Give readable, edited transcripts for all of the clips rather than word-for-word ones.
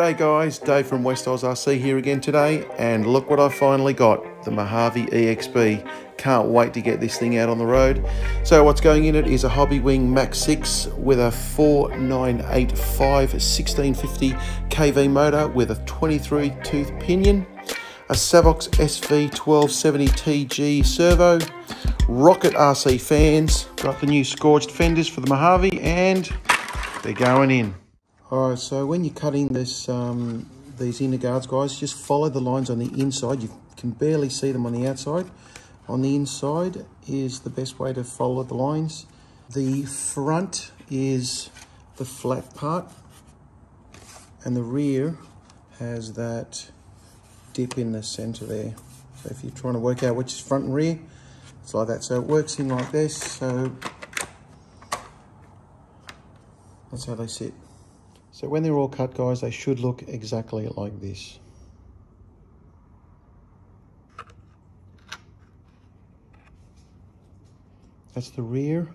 G'day guys, Dave from West Oz RC here again today, and look what I finally got, the Mojave EXB. Can't wait to get this thing out on the road. So what's going in it is a Hobbywing Max6 with a 4985 1650 kV motor with a 23 tooth pinion, a Savox SY-1270TG servo, Rocket RC fans, got the new Scorched fenders for the Mojave, and they're going in. Alright, so when you're cutting this, these inner guards, guys, just follow the lines on the inside. You can barely see them on the outside. On the inside is the best way to follow the lines. The front is the flat part, and the rear has that dip in the center there. So if you're trying to work out which is front and rear, it's like that. So it works in like this, so that's how they sit. So when they're all cut, guys, they should look exactly like this. That's the rear.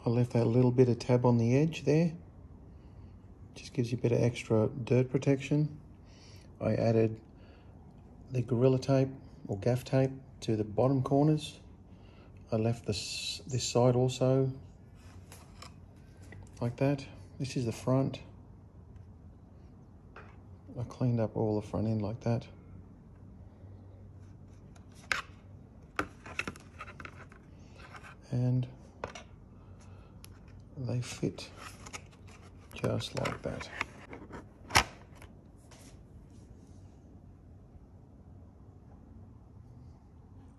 I left that little bit of tab on the edge there. Just gives you a bit of extra dirt protection. I added the Gorilla tape or gaff tape to the bottom corners. I left this side also like that. This is the front. I cleaned up all the front end like that. And they fit just like that.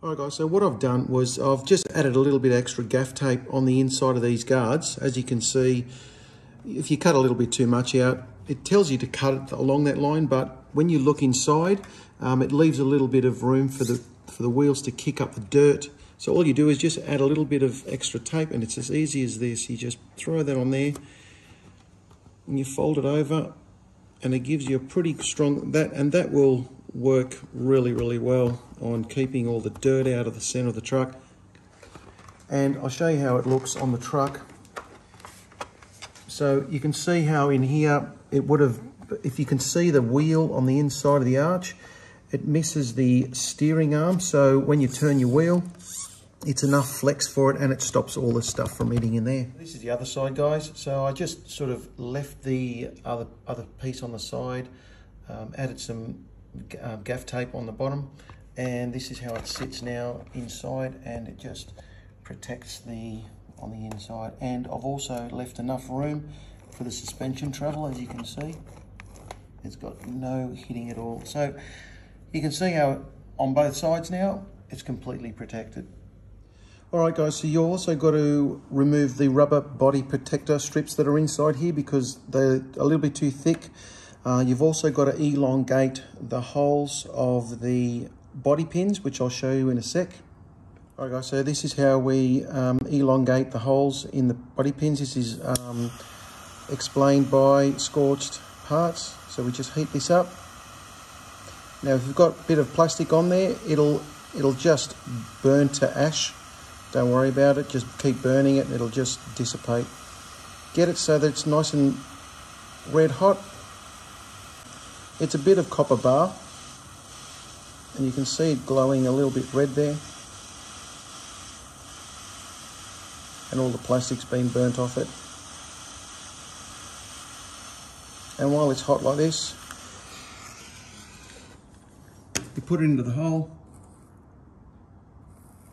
Alright guys, so what I've done was I've just added a little bit extra gaff tape on the inside of these guards. As you can see, if you cut a little bit too much out, it tells you to cut it along that line, but when you look inside, it leaves a little bit of room for the wheels to kick up the dirt. So all you do is just add a little bit of extra tape, and it's as easy as this. You just throw that on there, and you fold it over, and it gives you a pretty strong, that will work really, really well on keeping all the dirt out of the center of the truck. And I'll show you how it looks on the truck. So you can see how in here it would have, if you can see the wheel on the inside of the arch, it misses the steering arm. So when you turn your wheel, it's enough flex for it, and it stops all the stuff from eating in there. This is the other side, guys. So I just sort of left the other piece on the side, added some gaff tape on the bottom, and this is how it sits now inside, and it just protects on the inside. And I've also left enough room for the suspension travel. As you can see, it's got no hitting at all. So you can see how on both sides now it's completely protected. Alright guys, so you also got to remove the rubber body protector strips that are inside here because they're a little bit too thick. You've also got to elongate the holes of the body pins, which I'll show you in a sec. Alright guys, so this is how we elongate the holes in the body pins. This is explained by Scorched Parts. So we just heat this up. Now if you've got a bit of plastic on there, it'll just burn to ash. Don't worry about it, just keep burning it and it'll just dissipate. Get it so that it's nice and red hot. It's a bit of copper bar, and you can see it glowing a little bit red there. And all the plastic's been burnt off it. And while it's hot like this, you put it into the hole.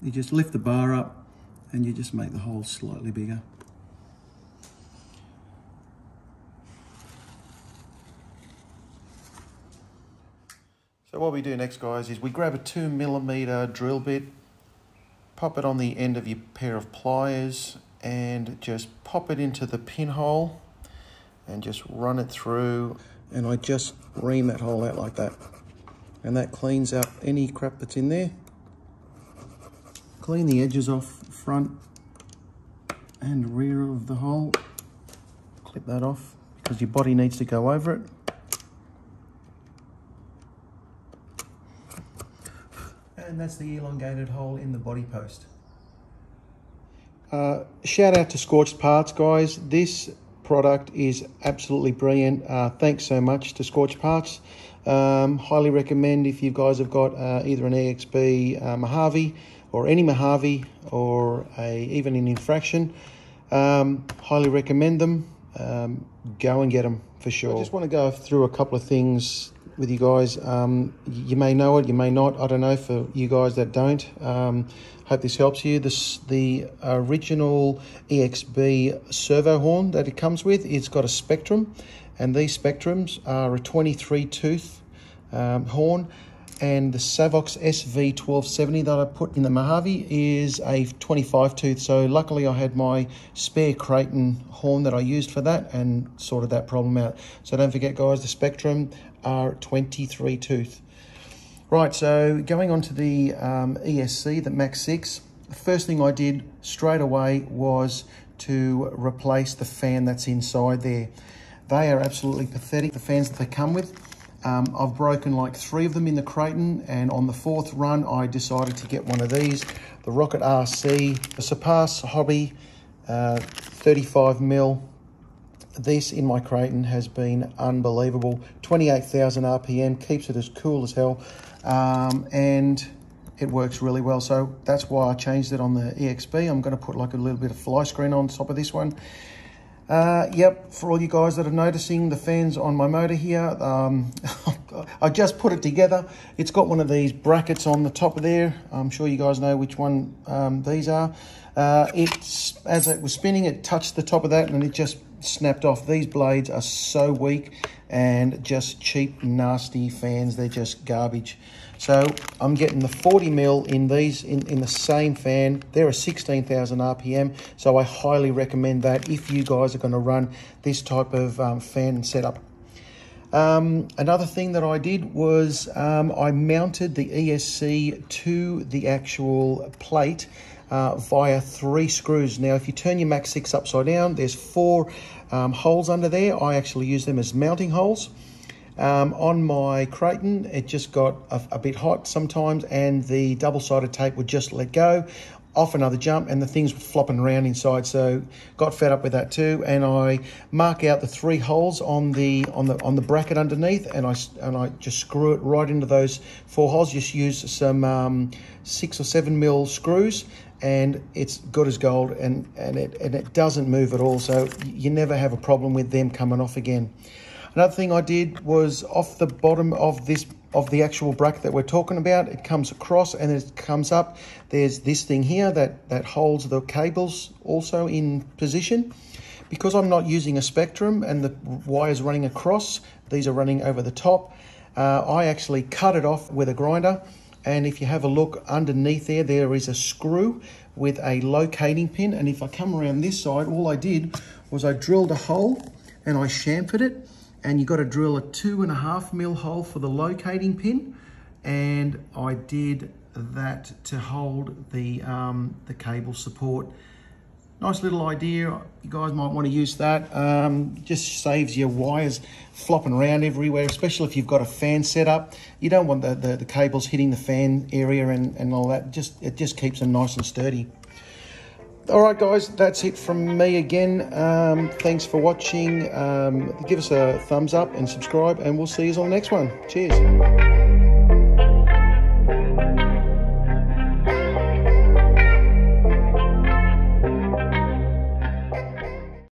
You just lift the bar up and you just make the hole slightly bigger. So what we do next, guys, is we grab a 2mm drill bit, pop it on the end of your pair of pliers, and just pop it into the pinhole and just run it through. And I just ream that hole out like that. And that cleans out any crap that's in there. Clean the edges off front and rear of the hole. Clip that off because your body needs to go over it. And that's the elongated hole in the body post. Shout out to Scorched Parts, guys. This product is absolutely brilliant. Thanks so much to Scorched Parts. Highly recommend if you guys have got either an EXB Mojave or any Mojave or even an infraction. Highly recommend them. Go and get them for sure. I just want to go through a couple of things with you guys. You may know it, you may not. I don't know for you guys that don't. Hope this helps you. The original EXB servo horn that it comes with, it's got a spectrum, and these spectrums are a 23 tooth horn, and the Savox SY-1270 that I put in the Mojave is a 25 tooth. So luckily I had my spare Creighton horn that I used for that and sorted that problem out. So don't forget guys, the spectrum are 23 tooth. Right, so going on to the ESC, the Max6, the first thing I did straight away was to replace the fan that's inside there. They are absolutely pathetic, the fans that they come with. I've broken like 3 of them in the Creighton, and on the 4th run I decided to get one of these, the Rocket RC, the Surpass Hobby 35mm. This in my Creighton has been unbelievable. 28,000 RPM, keeps it as cool as hell, and it works really well. So that's why I changed it on the EXB. I'm going to put like a little bit of fly screen on top of this one. Yep, for all you guys that are noticing the fans on my motor here, I just put it together. It's got one of these brackets on the top of there. I'm sure you guys know which one these are. It's, as it was spinning, it touched the top of that and it just snapped off. These blades are so weak and just cheap, nasty fans. They're just garbage. So I'm getting the 40mm in these, in the same fan. They're a 16,000 RPM, so I highly recommend that if you guys are going to run this type of fan and setup. Another thing that I did was I mounted the ESC to the actual plate via 3 screws. Now, if you turn your Max6 upside down, there's 4 holes under there. I actually use them as mounting holes. On my Creighton, it just got a bit hot sometimes, and the double-sided tape would just let go, off another jump, and the things were flopping around inside. So got fed up with that too, and I mark out the 3 holes on the bracket underneath, and I just screw it right into those 4 holes. Just use some 6 or 7mm screws, and it's good as gold, and it doesn't move at all. So you never have a problem with them coming off again. Another thing I did was off the bottom of the actual bracket that we're talking about, it comes across and it comes up. There's this thing here that holds the cables also in position. Because I'm not using a spectrum and the wires running across, these are running over the top, I actually cut it off with a grinder. And if you have a look underneath there is a screw with a locating pin. And if I come around this side, all I did was I drilled a hole and I chamfered it. And you've got to drill a 2.5mm hole for the locating pin, and I did that to hold the cable support. Nice little idea. You guys might want to use that. Just saves your wires flopping around everywhere, especially if you've got a fan set up. You don't want the cables hitting the fan area and all that. It just keeps them nice and sturdy. All right, guys, that's it from me again. Thanks for watching. Give us a thumbs up and subscribe, and we'll see you on the next one. Cheers.